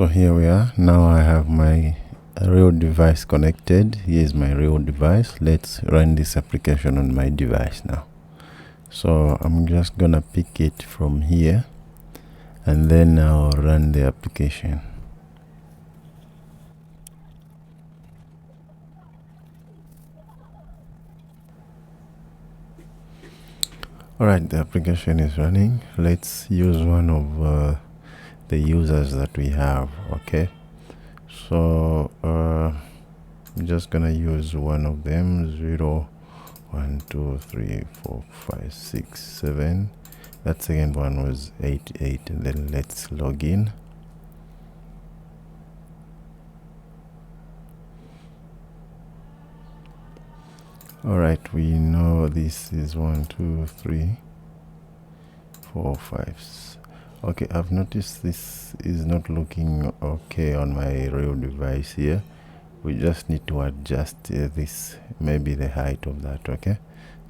So here we are. Now I have my real device connected. Here's my real device. Let's run this application on my device now. So I'm just gonna pick it from here and then I'll run the application. Alright, the application is running. Let's use one of the users that we have. Okay, so I'm just gonna use one of them. 0 1 2 3 4 5 6 7. That second one was 88, and then let's log in. Alright, we know this is 1 2 3 4 5. Okay, I've noticed this is not looking okay on my real device here. We just need to adjust this, maybe the height of that. Okay,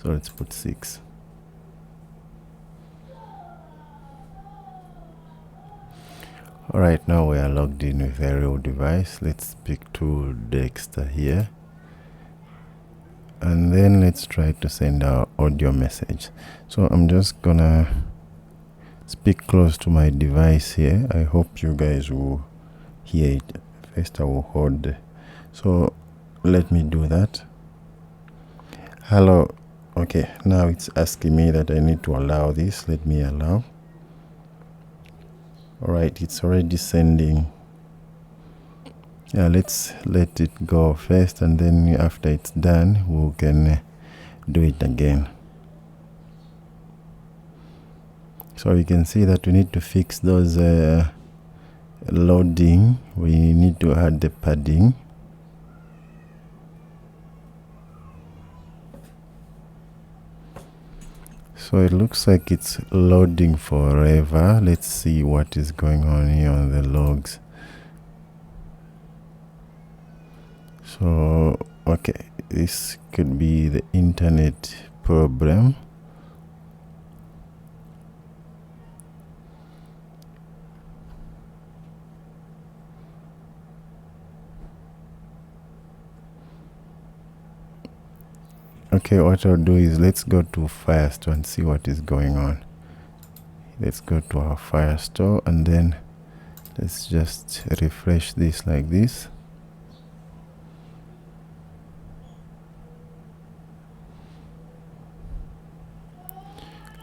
so let's put 6. Alright, now we are logged in with a real device. Let's pick to Dexter here, and then let's try to send our audio message. So I'm just gonna speak close to my device here. I hope you guys will hear it. First I will hold. So let me do that. Hello. Okay, now it's asking me that I need to allow this. Let me allow. Alright, it's already sending. Yeah, let's let it go first, and then after it's done we can do it again. So you can see that we need to fix those loading. We need to add the padding. So it looks like it's loading forever. Let's see what is going on here on the logs. So okay, this could be the internet problem. Okay, what I'll do is let's go to Firestore and see what is going on. Let's go to our Firestore and then let's just refresh this like this.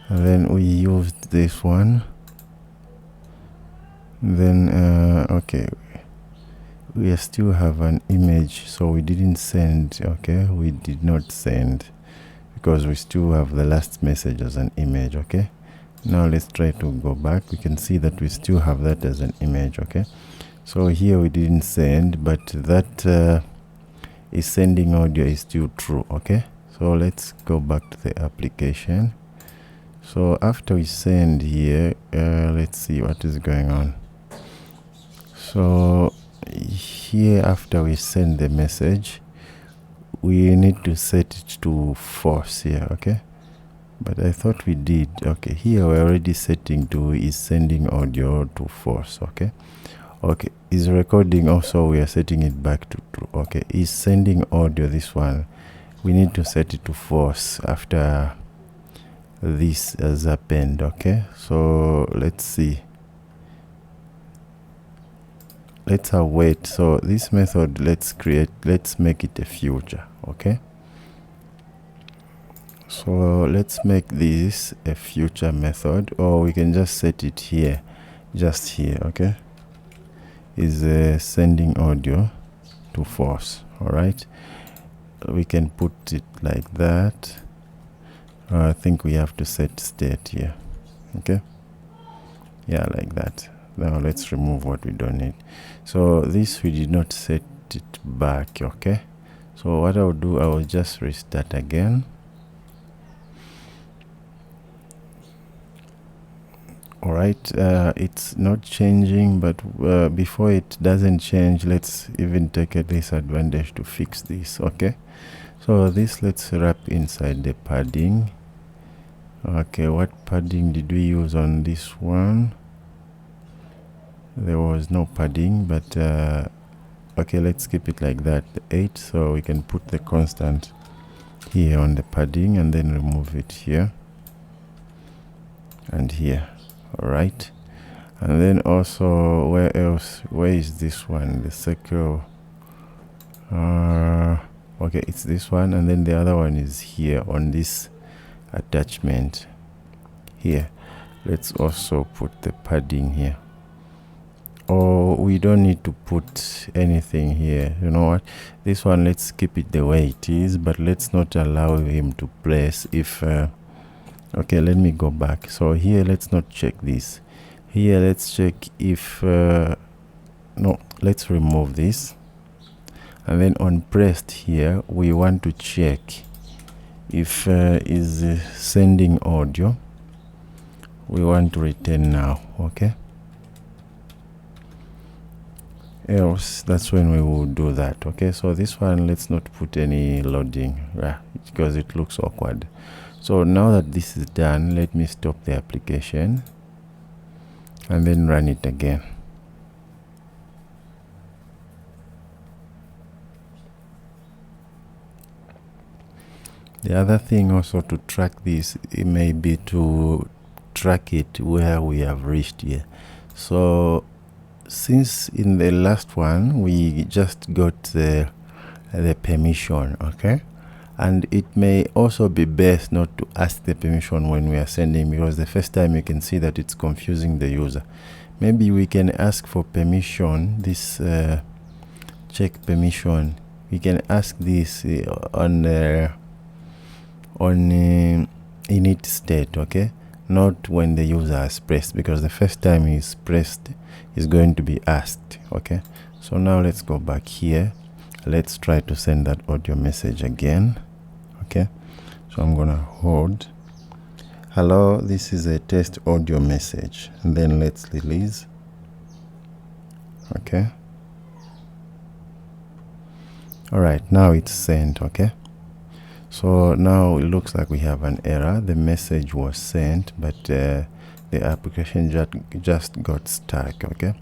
And then we used this one. Then okay, we still have an image, so we didn't send. Okay, we did not send because we still have the last message as an image. Okay, now let's try to go back. We can see that we still have that as an image. Okay, so here we didn't send, but that is sending audio is still true. Okay, so let's go back to the application. So after we send here, let's see what is going on. So here, after we send the message, we need to set it to false here. Okay, but I thought we did. Okay, here we're already setting to is sending audio to false. Okay, okay, is recording also, we are setting it back to true. Okay, is sending audio, this one we need to set it to false after this has happened. Okay, so let's see. Let's await. So this method, let's make it a future. Okay, so let's make this a future method, or we can just set it here, just here. Okay, is sending audio to false. All right, we can put it like that. I think we have to set state here. Okay, yeah, like that. Now let's remove what we don't need. So this we did not set it back. Okay, so what I'll do, I will just restart again. All right, it's not changing, but before it doesn't change, let's even take this advantage to fix this. Okay, so this, let's wrap inside the padding. Okay, what padding did we use on this one? there was no padding, but okay, let's keep it like that, the 8, so we can put the constant here on the padding and then remove it here and here. All right, and then also where is this one, the circle? Okay, it's this one, and then the other one is here on this attachment here. Let's also put the padding here. Or we don't need to put anything here. You know what, this one, let's keep it the way it is, but let's not allow him to place if okay, let me go back. So here, let's not check this. Here, let's check if no, let's remove this. And then on pressed here, we want to check if is sending audio. We want to return now, okay? Else, that's when we will do that, okay? So this one, let's not put any loading, right? Because it looks awkward. So now that this is done, let me stop the application and then run it again. The other thing also to track this, it may be to track it where we have reached here. So since in the last one we just got the permission, okay, and it may also be best not to ask the permission when we are sending, because the first time you can see that it's confusing the user. Maybe we can ask for permission, this check permission, we can ask this on init state, okay, not when the user has pressed, because the first time he's pressed is going to be asked, okay? So now let's go back here, let's try to send that audio message again, okay? So I'm gonna hold, hello, this is a test audio message, and then let's release, okay? All right, now it's sent, okay? So now it looks like we have an error. The message was sent, but the application just got stuck, okay?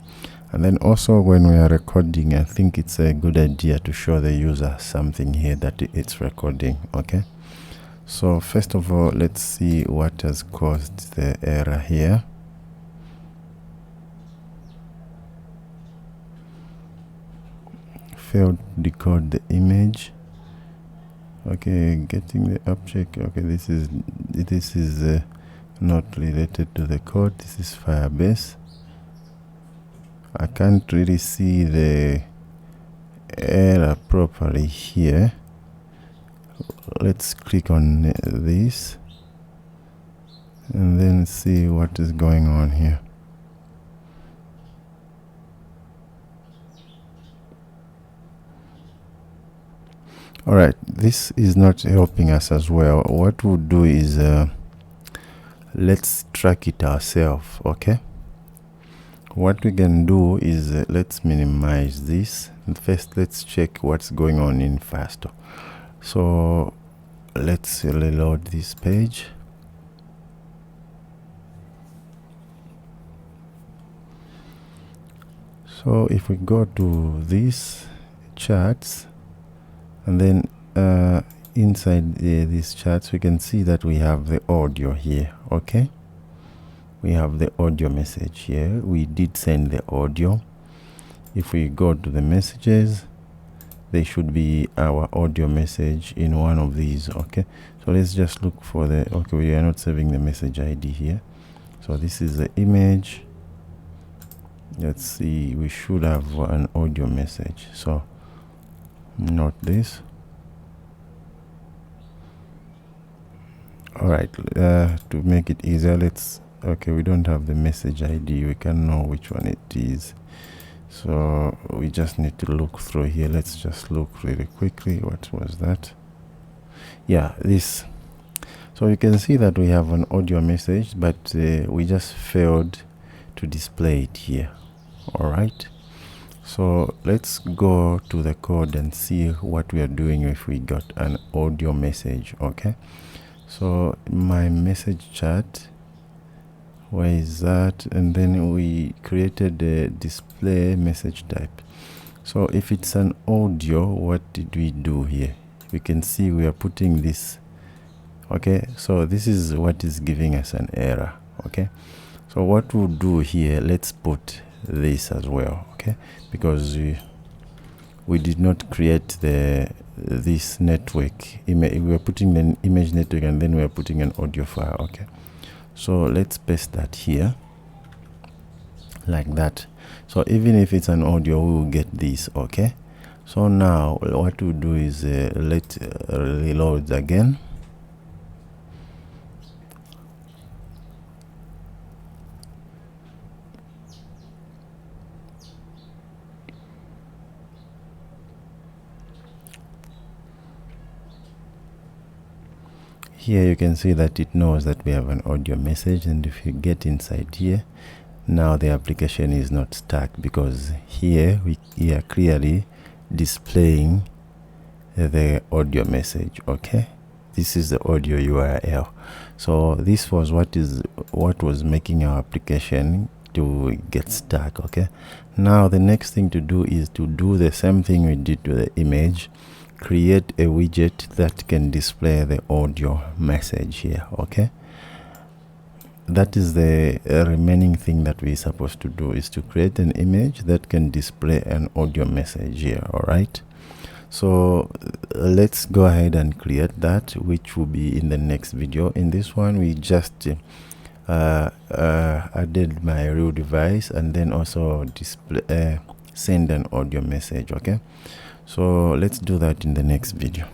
And then also when we are recording, I think it's a good idea to show the user something here that it's recording, okay? So first of all, let's see what has caused the error here. Failed to decode the image. Okay, getting the object. Okay, this is not related to the code. This is Firebase. I can't really see the error properly here. Let's click on this and then see what is going on here. All right, this is not helping us as well. What we'll do is let's track it ourselves, okay? What we can do is let's minimize this. And first, let's check what's going on in Faster. So let's reload this page. So if we go to this charts, and then inside these charts, we can see that we have the audio here, okay? We have the audio message here. We did send the audio. If we go to the messages, they should be our audio message in one of these, okay? So let's just look for the, okay, we are not saving the message ID here. So this is the image. Let's see, we should have an audio message. So not this. All right, to make it easier, let's, okay, we don't have the message ID. We can know which one it is. So we just need to look through here. Let's just look really quickly. What was that? Yeah, this. So you can see that we have an audio message, but we just failed to display it here. All right. So let's go to the code and see what we are doing if we got an audio message, okay? So my message chat, Where is that? And then we created a display message type. So if it's an audio, what did we do here? We can see we are putting this. Okay, so this is what is giving us an error. Okay, so what we'll do here, let's put this as well. Okay, because we did not create this network. We are putting an image network, and then we are putting an audio file. Okay, so let's paste that here like that. So even if it's an audio, we will get this. Okay, so now what we'll do is let reload again. Here you can see that it knows that we have an audio message, and if you get inside here, now the application is not stuck, because here we are clearly displaying the audio message. Okay, this is the audio URL. So this was what was making our application to get stuck. Okay, now the next thing to do is to do the same thing we did to the image. Create a widget that can display the audio message here. Okay, that is the remaining thing that we're supposed to do, is to create an image that can display an audio message here. All right, so let's go ahead and create that, which will be in the next video. In this one, we just added my real device, and then also display send an audio message. Okay, so let's do that in the next video.